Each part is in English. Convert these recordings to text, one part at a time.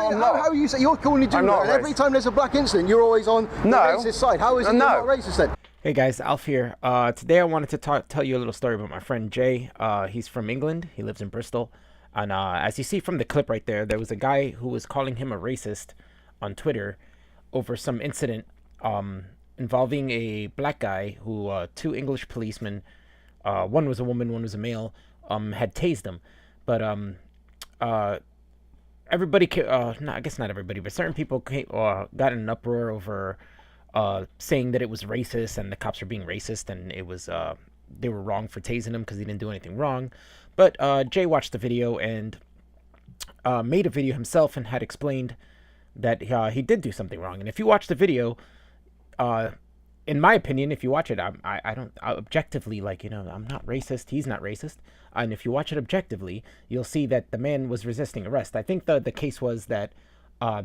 How you say you're calling it doing that? And every time there's a black incident, you're always on the racist side. How is it not racist then? Hey guys, Alf here. Today I wanted to tell you a little story about my friend Jay. He's from England. He lives in Bristol. And as you see from the clip right there, there was a guy who was calling him a racist on Twitter over some incident involving a black guy who two English policemen, one was a woman, one was a male, had tased him. But everybody, I guess not everybody, but certain people got in an uproar over saying that it was racist and the cops were being racist and it was they were wrong for tasing him because he didn't do anything wrong. But Jay watched the video and made a video himself and had explained that he did do something wrong. And if you watch the video, in my opinion, if you watch it, I don't objectively, like, you know, I'm not racist. He's not racist. And if you watch it objectively, you'll see that the man was resisting arrest. I think the case was that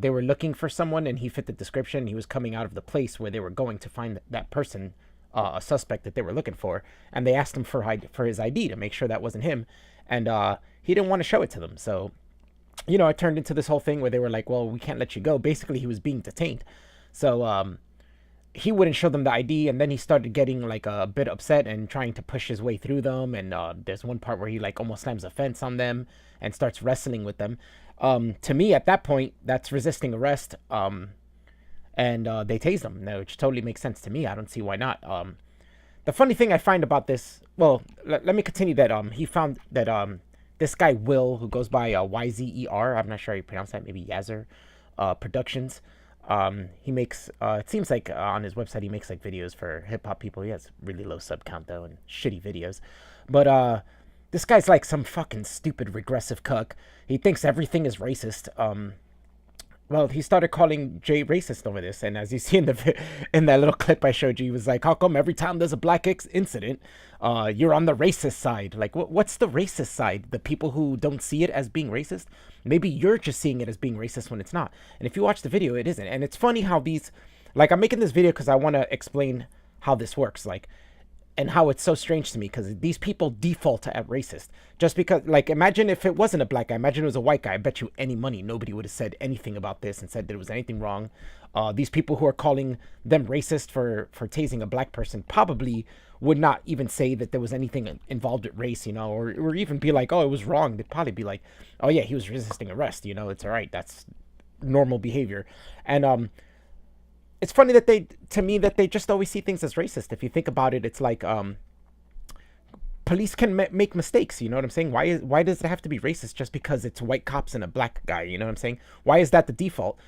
they were looking for someone and he fit the description. He was coming out of the place where they were going to find that person, a suspect that they were looking for. And they asked him for his ID to make sure that wasn't him. And he didn't want to show it to them. So, you know, it turned into this whole thing where they were like, well, we can't let you go. Basically, he was being detained. So he wouldn't show them the ID. And then he started getting like a bit upset and trying to push his way through them. And there's one part where he like almost slams a fence on them and starts wrestling with them. To me, at that point, that's resisting arrest. And they tased him, which totally makes sense to me. I don't see why not. The funny thing I find about this, well, let me continue that. He found that this guy Will, who goes by YZER, I'm not sure how you pronounce that, maybe Yazzer Productions. He makes, it seems like on his website he makes like videos for hip hop people. He has really low sub count though and shitty videos. But this guy's like some fucking stupid regressive cuck. He thinks everything is racist. Well, he started calling Jay racist over this, and as you see in that little clip I showed you, he was like, how come every time there's a black incident, you're on the racist side? Like, what's the racist side? The people who don't see it as being racist? Maybe you're just seeing it as being racist when it's not. And if you watch the video, it isn't. And it's funny how these, like, I'm making this video because I want to explain how this works, like, and how it's so strange to me, because these people default at racist just because, like, imagine if it wasn't a black guy, imagine it was a white guy. I bet you any money nobody would have said anything about this and said there was anything wrong. These people who are calling them racist for tasing a black person probably would not even say that there was anything involved with race, you know, or even be like, oh, it was wrong. They'd probably be like, oh yeah, he was resisting arrest, you know, it's all right, that's normal behavior. And it's funny that they just always see things as racist. If you think about it, it's like police can make mistakes. You know what I'm saying? Why does it have to be racist just because it's white cops and a black guy? You know what I'm saying? Why is that the default?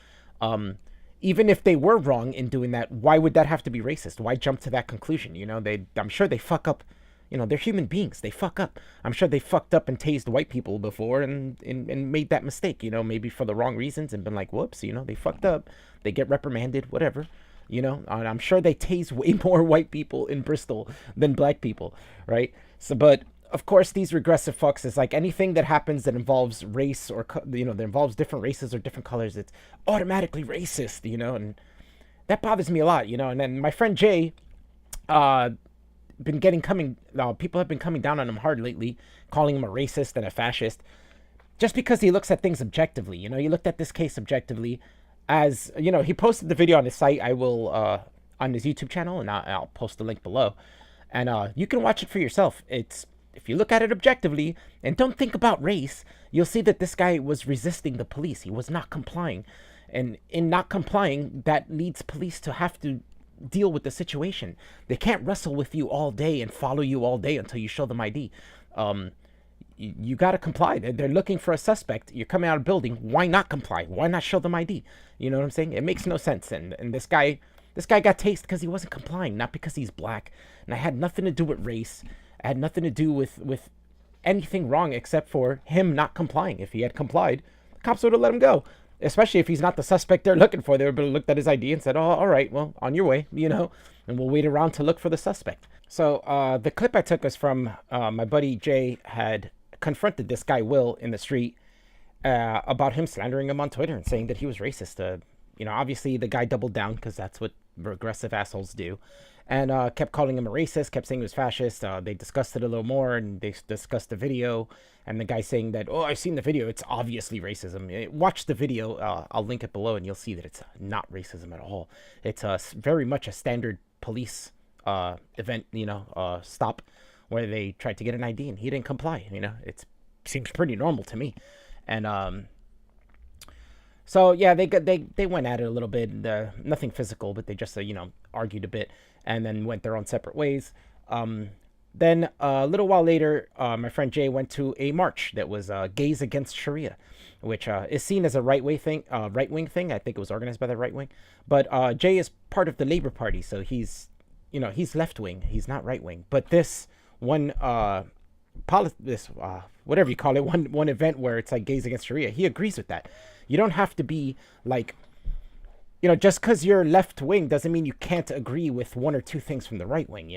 Even if they were wrong in doing that, why would that have to be racist? Why jump to that conclusion? You know, I'm sure they fuck up. You know, they're human beings. They fuck up. I'm sure they fucked up and tased white people before and made that mistake, you know, maybe for the wrong reasons and been like, whoops, you know, they fucked up. They get reprimanded, whatever, you know. And I'm sure they tase way more white people in Bristol than black people, right? So, but of course, these regressive fucks is like anything that happens that involves race or, you know, that involves different races or different colors, it's automatically racist, you know, and that bothers me a lot, you know. And then my friend Jay, people have been coming down on him hard lately, calling him a racist and a fascist, just because he looks at things objectively. You know, he looked at this case objectively, as you know, he posted the video on his site. I will on his YouTube channel, and I'll post the link below, and you can watch it for yourself. If you look at it objectively and don't think about race, you'll see that this guy was resisting the police. He was not complying, and in not complying, that leads police to have to deal with the situation. They can't wrestle with you all day and follow you all day until you show them ID. You got to comply. They're looking for a suspect. You're coming out of a building. Why not comply? Why not show them ID? You know what I'm saying? It makes no sense. And this guy got tased because he wasn't complying, not because he's black. And it had nothing to do with race. It had nothing to do with anything wrong except for him not complying. If he had complied, the cops would have let him go. Especially if he's not the suspect they're looking for. They would have looked at his ID and said, oh, all right, well, on your way, you know, and we'll wait around to look for the suspect. So the clip I took was from my buddy Jay had confronted this guy Will in the street about him slandering him on Twitter and saying that he was racist. You know, obviously the guy doubled down because that's what regressive assholes do, and kept calling him a racist, kept saying he was fascist. They discussed it a little more, and they discussed the video, and the guy saying that, oh, I've seen the video, it's obviously racism. Watch the video, I'll link it below, and you'll see that it's not racism at all. It's very much a standard police event, stop, where they tried to get an ID, and he didn't comply. It seems pretty normal to me. And so yeah, they went at it a little bit. Nothing physical, but they just argued a bit, and then went their own separate ways. Then a little while later, my friend Jay went to a march that was Gays Against Sharia, which is seen as a right-wing thing. I think it was organized by the right wing. But Jay is part of the Labour Party, so he's left-wing. He's not right-wing. But this one, whatever you call it, one event where it's like Gays Against Sharia, he agrees with that. You don't have to be like, just because you're left wing doesn't mean you can't agree with one or two things from the right wing.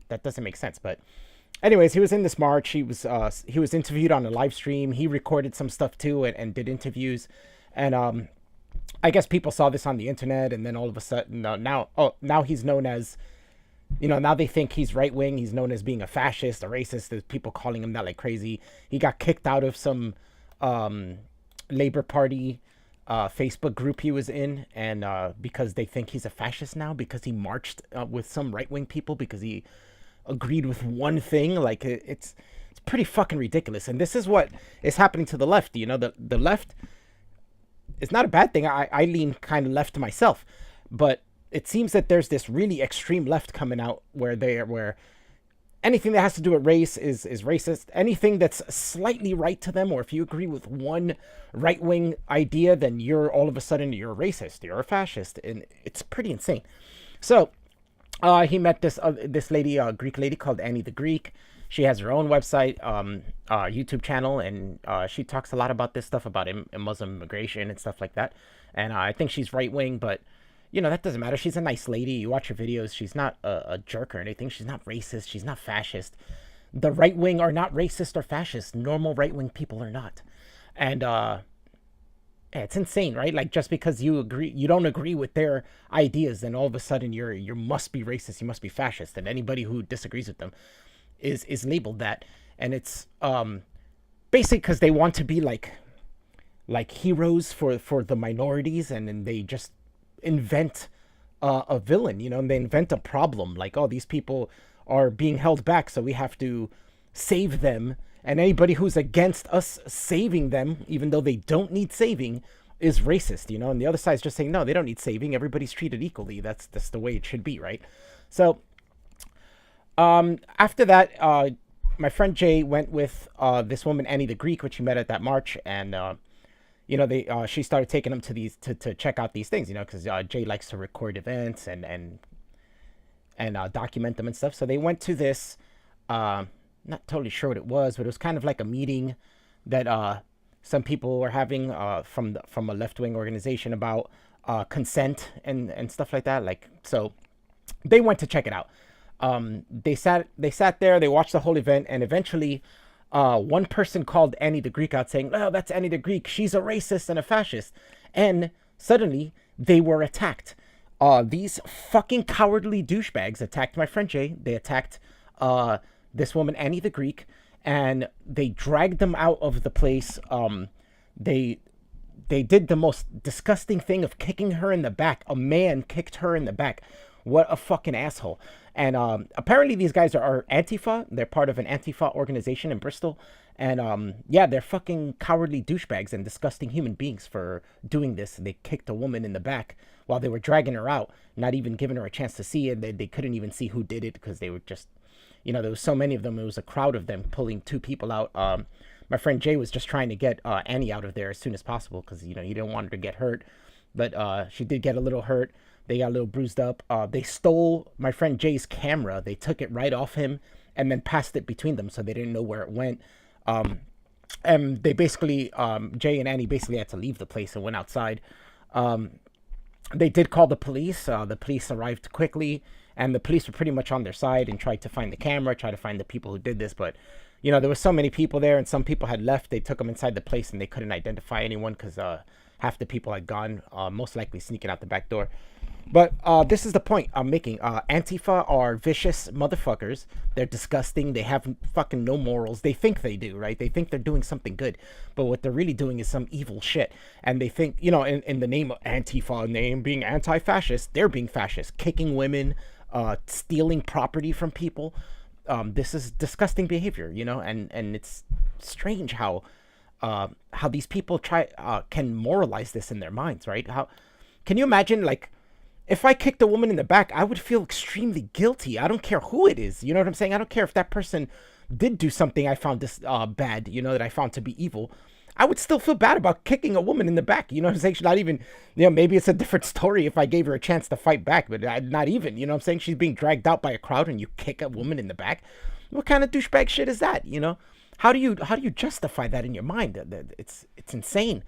That doesn't make sense. But anyways, he was in this march. He was interviewed on a live stream. He recorded some stuff too, and did interviews. And I guess people saw this on the internet, and then all of a sudden now he's known as, now they think he's right wing. He's known as being a fascist, a racist. There's people calling him that like crazy. He got kicked out of some Labour Party Facebook group he was in, and because they think he's a fascist now, because he marched with some right-wing people because he agreed with one thing. Like, it's pretty fucking ridiculous. And this is what is happening to the left. The left is not a bad thing. I lean kind of left myself, but it seems that there's this really extreme left coming out where anything that has to do with race is racist. Anything that's slightly right to them, or if you agree with one right-wing idea, then you're all of a sudden you're a racist, you're a fascist, and it's pretty insane. So he met this lady, Greek lady called Annie the Greek. She has her own website, YouTube channel, and she talks a lot about this stuff, about Muslim immigration and stuff like that. And I think she's right-wing, but that doesn't matter. She's a nice lady. You watch her videos. She's not a jerk or anything. She's not racist. She's not fascist. The right wing are not racist or fascist. Normal right wing people are not. And it's insane, right? Like, just because you don't agree with their ideas, then all of a sudden you must be racist. You must be fascist. And anybody who disagrees with them is labeled that. And it's basically because they want to be like heroes for the minorities, and then they just invent a villain, and they invent a problem, like, oh, these people are being held back, so we have to save them, and anybody who's against us saving them, even though they don't need saving, is racist, and the other side's just saying, no, they don't need saving, everybody's treated equally, that's the way it should be, right? So after that, my friend Jay went with this woman Annie the Greek, which he met at that march, and she started taking him to check out these things, because Jay likes to record events and document them and stuff. So they went to this, not totally sure what it was, but it was kind of like a meeting that some people were having from a left-wing organization about consent and stuff like that. Like, so they went to check it out. They sat there, they watched the whole event, and eventually one person called Annie the Greek out, saying, oh, that's Annie the Greek, she's a racist and a fascist. And suddenly they were attacked. These fucking cowardly douchebags attacked my friend Jay. They attacked this woman Annie the Greek, and they dragged them out of the place. They did the most disgusting thing of kicking her in the back. A man kicked her in the back. What a fucking asshole. And apparently these guys are Antifa. They're part of an Antifa organization in Bristol. And yeah, they're fucking cowardly douchebags and disgusting human beings for doing this. They kicked a woman in the back while they were dragging her out, not even giving her a chance to see it. They couldn't even see who did it because they were just, there was so many of them. It was a crowd of them pulling two people out. My friend Jay was just trying to get Annie out of there as soon as possible because, he didn't want her to get hurt. But she did get a little hurt. They got a little bruised up. They stole my friend Jay's camera. They took it right off him and then passed it between them, so they didn't know where it went. And they basically, Jay and Annie basically had to leave the place and went outside. They did call the police. The police arrived quickly, and the police were pretty much on their side and tried to find the camera, tried to find the people who did this. But, there were so many people there, and some people had left. They took them inside the place, and they couldn't identify anyone because half the people had gone, most likely sneaking out the back door. But this is the point I'm making. Antifa are vicious motherfuckers. They're disgusting. They have fucking no morals. They think they do, right? They think they're doing something good. But what they're really doing is some evil shit. And they think, you know, in the name of Antifa, name being anti-fascist, they're being fascist. Kicking women, stealing property from people. This is disgusting behavior, you know? And it's strange how these people can moralize this in their minds, right? How can you imagine, like, if I kicked a woman in the back, I would feel extremely guilty. I don't care who it is. You know what I'm saying? I don't care if that person did do something I found this bad, you know, that I found to be evil. I would still feel bad about kicking a woman in the back. You know what I'm saying? She's not even, you know, maybe it's a different story if I gave her a chance to fight back, but not even, you know what I'm saying? She's being dragged out by a crowd and you kick a woman in the back. What kind of douchebag shit is that, you know? How do you justify that in your mind? It's insane.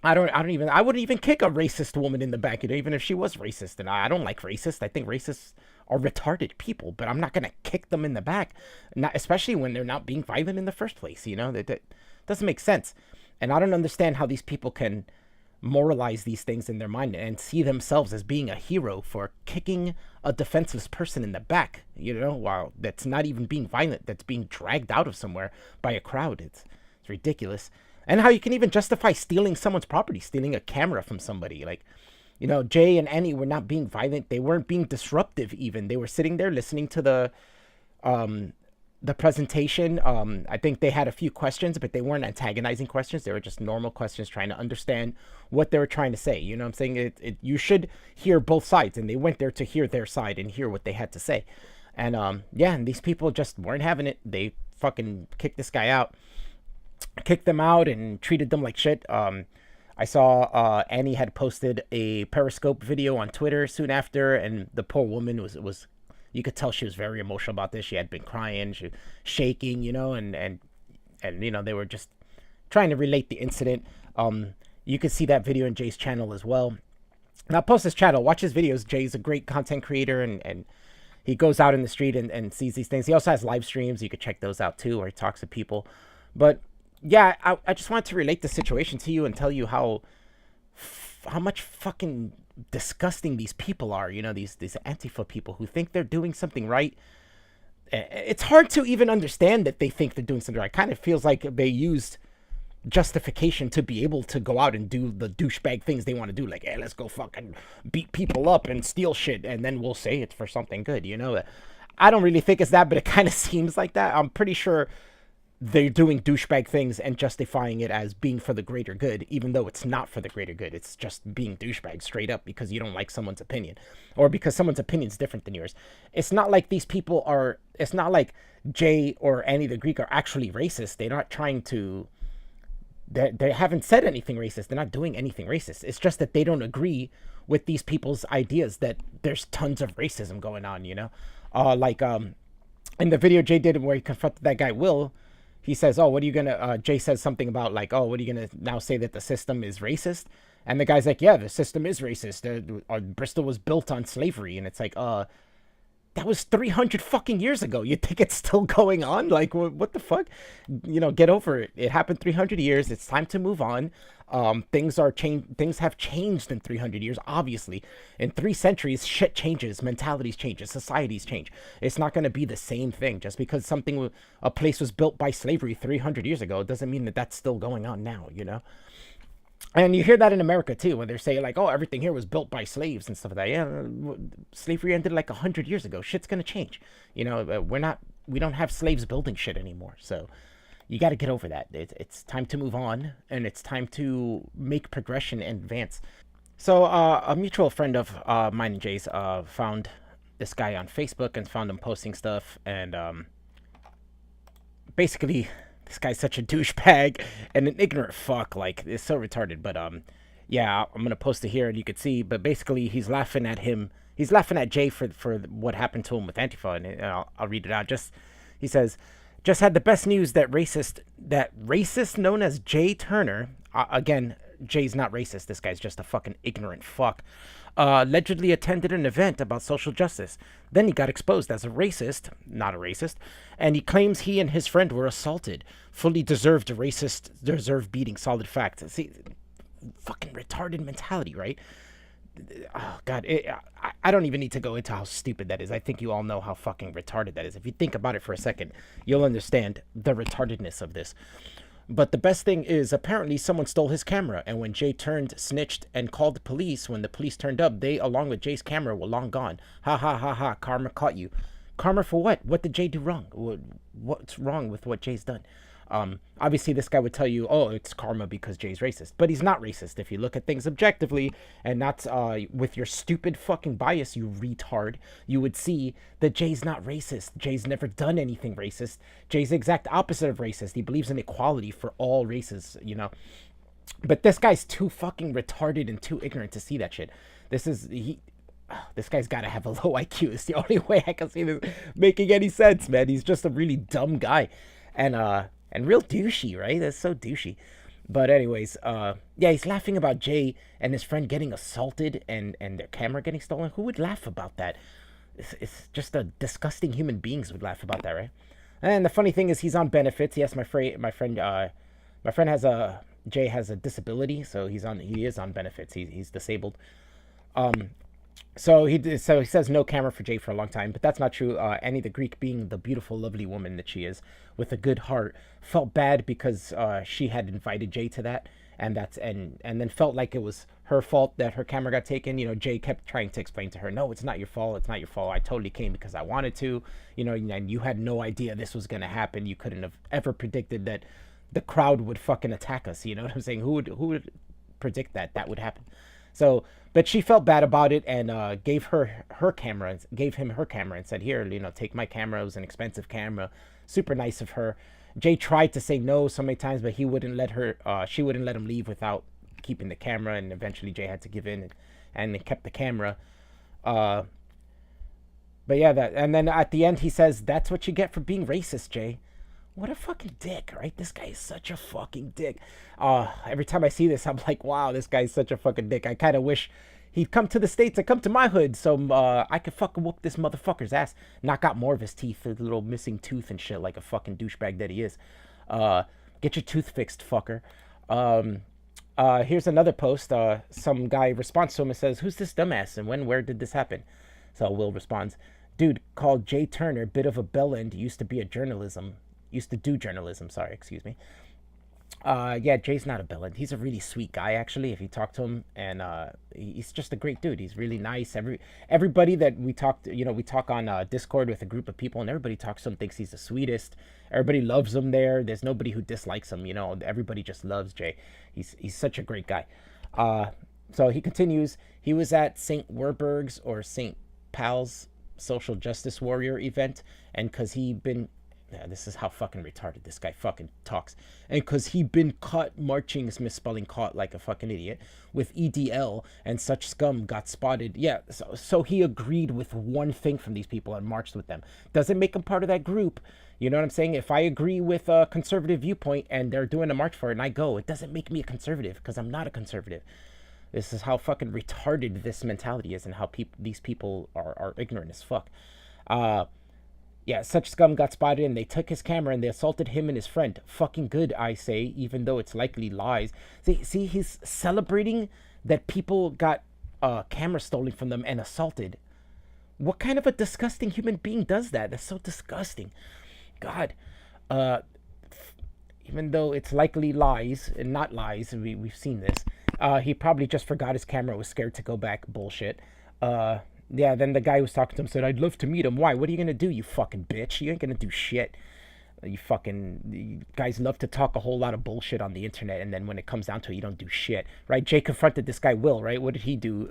I wouldn't even kick a racist woman in the back, you know, even if she was racist. And I don't like racists. I think racists are retarded people, but I'm not going to kick them in the back, not especially when they're not being violent in the first place, you know. That doesn't make sense. And I don't understand how these people can moralize these things in their mind and see themselves as being a hero for kicking a defenseless person in the back, you know, while that's not even being violent, that's being dragged out of somewhere by a crowd. It's ridiculous. And how you can even justify stealing someone's property, stealing a camera from somebody. Like, you know, Jay and Annie were not being violent. They weren't being disruptive even. They were sitting there listening to the presentation. I think they had a few questions, but they weren't antagonizing questions. They were just normal questions trying to understand what they were trying to say. You know what I'm saying? You should hear both sides. And they went there to hear their side and hear what they had to say. And yeah, and these people just weren't having it. They fucking kicked this guy out. Kicked them out and treated them like shit. I saw Annie had posted a Periscope video on Twitter soon after, and the poor woman was you could tell she was very emotional about this. She had been crying, she was shaking, you know, and you know, they were just trying to relate the incident. You could see that video in Jay's channel as well. And I'll post his channel, watch his videos. Jay's a great content creator, and he goes out in the street and sees these things. He also has live streams. You could check those out too, where he talks to people. But yeah, I just wanted to relate the situation to you and tell you how much fucking disgusting these people are. You know, these Antifa people who think they're doing something right. It's hard to even understand that they think they're doing something right. It kind of feels like they used justification to be able to go out and do the douchebag things they want to do. Like, hey, let's go fucking beat people up and steal shit, and then we'll say it's for something good, you know? I don't really think it's that, but it kind of seems like that. I'm pretty sure they're doing douchebag things and justifying it as being for the greater good, even though it's not for the greater good. It's just being douchebag straight up because you don't like someone's opinion, or because someone's opinion is different than yours. It's not like these people are, it's not like Jay or Annie the Greek are actually racist. They're not trying to, they haven't said anything racist. They're not doing anything racist. It's just that they don't agree with these people's ideas that there's tons of racism going on, you know? In the video Jay did where he confronted that guy, Will, he says, oh, what are you going to, Jay says something about like, oh, what are you going to now say that the system is racist? And the guy's like, yeah, the system is racist. Bristol was built on slavery. And it's like, that was 300 fucking years ago. You think it's still going on? Like, what the fuck? You know, get over it. It happened 300 years. It's time to move on. Things have changed in 300 years, obviously. In 3 centuries, shit changes, mentalities changes, societies change. It's not going to be the same thing. Just because a place was built by slavery 300 years ago, it doesn't mean that that's still going on now, you know? And you hear that in America too, when they're saying like, oh, everything here was built by slaves and stuff like that. Yeah, slavery ended like 100 years ago. Shit's going to change. You know, we don't have slaves building shit anymore. So you got to get over that. It's time to move on, and it's time to make progression and advance. So a mutual friend of mine and Jay's found this guy on Facebook and found him posting stuff. And basically, this guy's such a douchebag and an ignorant fuck. Like, it's so retarded. But yeah, I'm gonna post it here and you could see. But basically, he's laughing at him. He's laughing at Jay for what happened to him with Antifa. And I'll read it out. He says, just had the best news that racist known as Jay Turner. Again, Jay's not racist. This guy's just a fucking ignorant fuck. Allegedly attended an event about social justice. Then he got exposed as a racist, not a racist, and he claims he and his friend were assaulted. Fully deserved beating, solid fact. See, fucking retarded mentality, right? Oh God, I don't even need to go into how stupid that is. I think you all know how fucking retarded that is. If you think about it for a second, you'll understand the retardedness of this. But the best thing is, apparently someone stole his camera, and when Jay turned, snitched, and called the police, when the police turned up, they, along with Jay's camera, were long gone. Ha ha ha ha, karma caught you. Karma for what? What did Jay do wrong? What's wrong with what Jay's done? Obviously, this guy would tell you, oh, it's karma because Jay's racist. But he's not racist. If you look at things objectively and not with your stupid fucking bias, you retard, you would see that Jay's not racist. Jay's never done anything racist. Jay's the exact opposite of racist. He believes in equality for all races, you know. But this guy's too fucking retarded and too ignorant to see that shit. This guy's got to have a low IQ. It's the only way I can see this making any sense, man. He's just a really dumb guy. And real douchey, right? That's so douchey. But anyways, yeah, he's laughing about Jay and his friend getting assaulted and their camera getting stolen. Who would laugh about that? It's just a disgusting human beings would laugh about that, right? And the funny thing is he's on benefits. Yes, my friend Jay has a disability, so he is on benefits. He's disabled. So he says no camera for Jay for a long time, but that's not true. Annie the Greek, being the beautiful, lovely woman that she is, with a good heart, felt bad because she had invited Jay to that, and then felt like it was her fault that her camera got taken. You know, Jay kept trying to explain to her, no, it's not your fault. It's not your fault. I totally came because I wanted to. You know, and you had no idea this was gonna happen. You couldn't have ever predicted that the crowd would fucking attack us. You know what I'm saying? Who would predict that would happen? So, but she felt bad about it and gave him her camera and said, here, you know, take my camera. It was an expensive camera. Super nice of her. Jay tried to say no so many times, but he wouldn't let her. She wouldn't let him leave without keeping the camera, and eventually Jay had to give in and kept the camera. But yeah, and then at the end he says, that's what you get for being racist, Jay. What a fucking dick, right? This guy is such a fucking dick. Every time I see this, I'm like, wow, this guy's such a fucking dick. I kind of wish he'd come to the States and come to my hood so I could fucking whoop this motherfucker's ass. Knock out more of his teeth, his little missing tooth and shit, like a fucking douchebag that he is. Get your tooth fixed, fucker. Here's another post. Some guy responds to him and says, who's this dumbass and where did this happen? So Will responds, dude called Jay Turner, bit of a bellend, used to do journalism, sorry, excuse me. Yeah, Jay's not a bellend. He's a really sweet guy, actually, if you talk to him, and he's just a great dude. He's really nice. Everybody that we talk to, you know, we talk on Discord with a group of people, and everybody talks to him, thinks he's the sweetest. Everybody loves him there. There's nobody who dislikes him, you know. Everybody just loves Jay. He's such a great guy. So he continues, he was at St. Werburgh's or St. Pal's social justice warrior event, and because this is how fucking retarded this guy fucking talks. And because he'd been caught marching, is misspelling caught like a fucking idiot, with EDL, and such scum got spotted. Yeah, so he agreed with one thing from these people and marched with them. Doesn't make him part of that group. You know what I'm saying? If I agree with a conservative viewpoint and they're doing a march for it and I go, it doesn't make me a conservative because I'm not a conservative. This is how fucking retarded this mentality is and how these people are ignorant as fuck. Yeah, such scum got spotted and they took his camera and they assaulted him and his friend. Fucking good, I say, even though it's likely lies. See, he's celebrating that people got cameras stolen from them and assaulted. What kind of a disgusting human being does that? That's so disgusting. God. Even though it's likely lies and not lies, we've seen this. He probably just forgot his camera, was scared to go back. Bullshit. Yeah, then the guy who was talking to him said, I'd love to meet him. Why? What are you going to do, you fucking bitch? You ain't going to do shit. You guys love to talk a whole lot of bullshit on the internet, and then when it comes down to it, you don't do shit, right? Jay confronted this guy, Will, right? What did he do?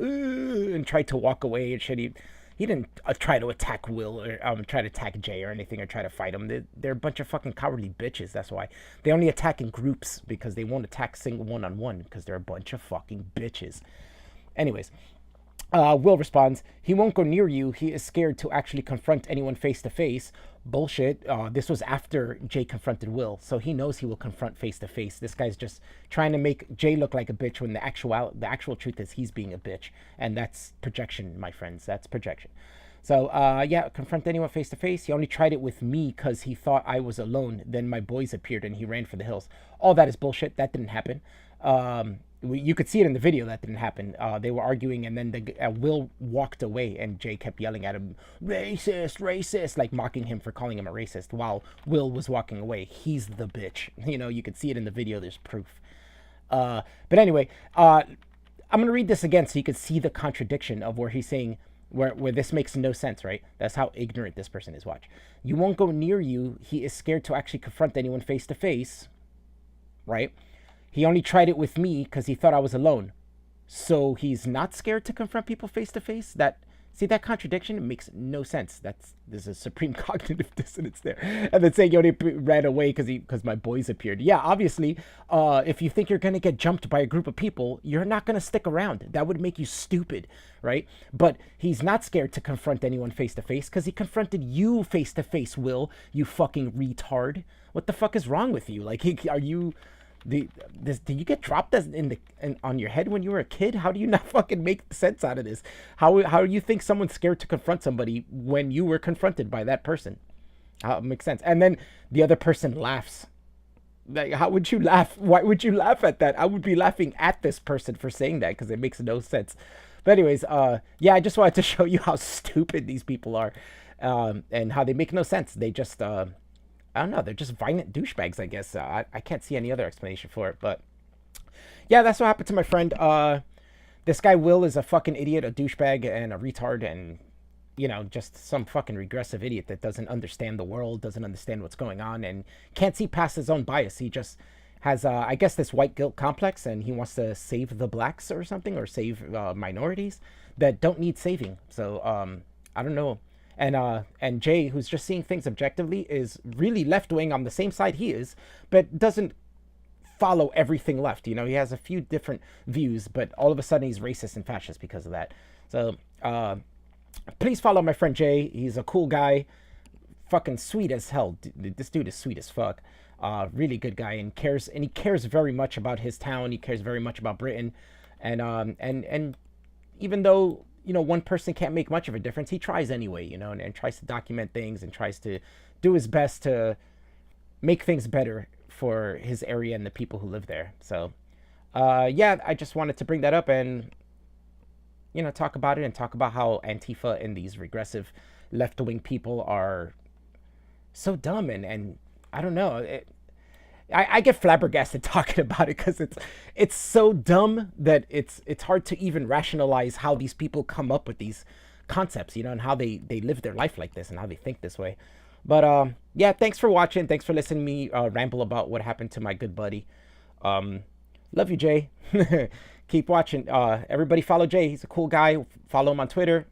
And tried to walk away and shit. He didn't try to attack Will or try to attack Jay or anything or try to fight him. They're a bunch of fucking cowardly bitches. That's why. They only attack in groups because they won't attack single one-on-one because they're a bunch of fucking bitches. Anyways. Will responds, he won't go near you. He is scared to actually confront anyone face to face. Bullshit. This was after Jay confronted Will, so he knows he will confront face to face. This guy's just trying to make Jay look like a bitch when the actual truth is he's being a bitch, and that's projection, my friends. That's projection. So yeah, confront anyone face to face. He only tried it with me because he thought I was alone. Then my boys appeared and he ran for the hills. All that is bullshit. That didn't happen. You could see it in the video that didn't happen. They were arguing, and then Will walked away, and Jay kept yelling at him, "Racist, racist," like mocking him for calling him a racist, while Will was walking away. He's the bitch. You know, you could see it in the video. There's proof. But anyway, I'm gonna read this again so you could see the contradiction of where he's saying where this makes no sense, right? That's how ignorant this person is. Watch. You won't go near you. He is scared to actually confront anyone face to face, right? He only tried it with me because he thought I was alone. So he's not scared to confront people face to face? See that contradiction? It makes no sense. There's a supreme cognitive dissonance there. And then saying he only ran away because my boys appeared. Yeah, obviously, if you think you're going to get jumped by a group of people, you're not going to stick around. That would make you stupid, right? But he's not scared to confront anyone face to face because he confronted you face to face, Will, you fucking retard. What the fuck is wrong with you? Like, are you... Did you get dropped on your head when you were a kid? How do you not fucking make sense out of this? How do you think someone's scared to confront somebody when you were confronted by that person? How it makes sense? And then the other person laughs. Like, how would you laugh? Why would you laugh at that? I would be laughing at this person for saying that because it makes no sense. But anyways, yeah, I just wanted to show you how stupid these people are, and how they make no sense. They just I don't know, they're just violent douchebags, I guess. I can't see any other explanation for it, but yeah, that's what happened to my friend. This guy Will is a fucking idiot, a douchebag, and a retard, and, you know, just some fucking regressive idiot that doesn't understand the world, doesn't understand what's going on, and can't see past his own bias. He just has, I guess, this white guilt complex, and he wants to save the blacks or something, or save minorities that don't need saving. So, I don't know. And Jay, who's just seeing things objectively, is really left-wing on the same side he is, but doesn't follow everything left. You know, he has a few different views, but all of a sudden he's racist and fascist because of that. So, please follow my friend Jay. He's a cool guy, fucking sweet as hell. This dude is sweet as fuck. Really good guy, and he cares very much about his town. He cares very much about Britain, and even though, you know, one person can't make much of a difference, he tries anyway, you know, and tries to document things and tries to do his best to make things better for his area and the people who live there. So, yeah, I just wanted to bring that up and, you know, talk about it and talk about how Antifa and these regressive left-wing people are so dumb, and I don't know, I get flabbergasted talking about it because it's so dumb that it's hard to even rationalize how these people come up with these concepts, you know, and how they live their life like this and how they think this way. But yeah, thanks for watching. Thanks for listening to me ramble about what happened to my good buddy. Love you, Jay. Keep watching. Everybody follow Jay. He's a cool guy. Follow him on Twitter.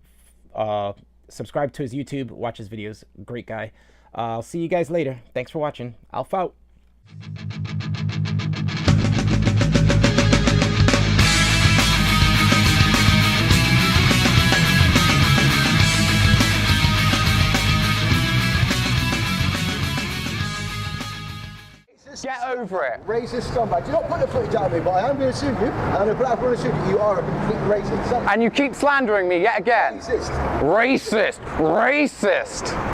Subscribe to his YouTube. Watch his videos. Great guy. I'll see you guys later. Thanks for watching. Alpha out. Get over it. Racist scumbag. Do not put the footage out of me, but I am going to sue you. I'm going to put out for a sue you. You are a complete racist. And you keep slandering me yet again. Racist. Racist. Racist.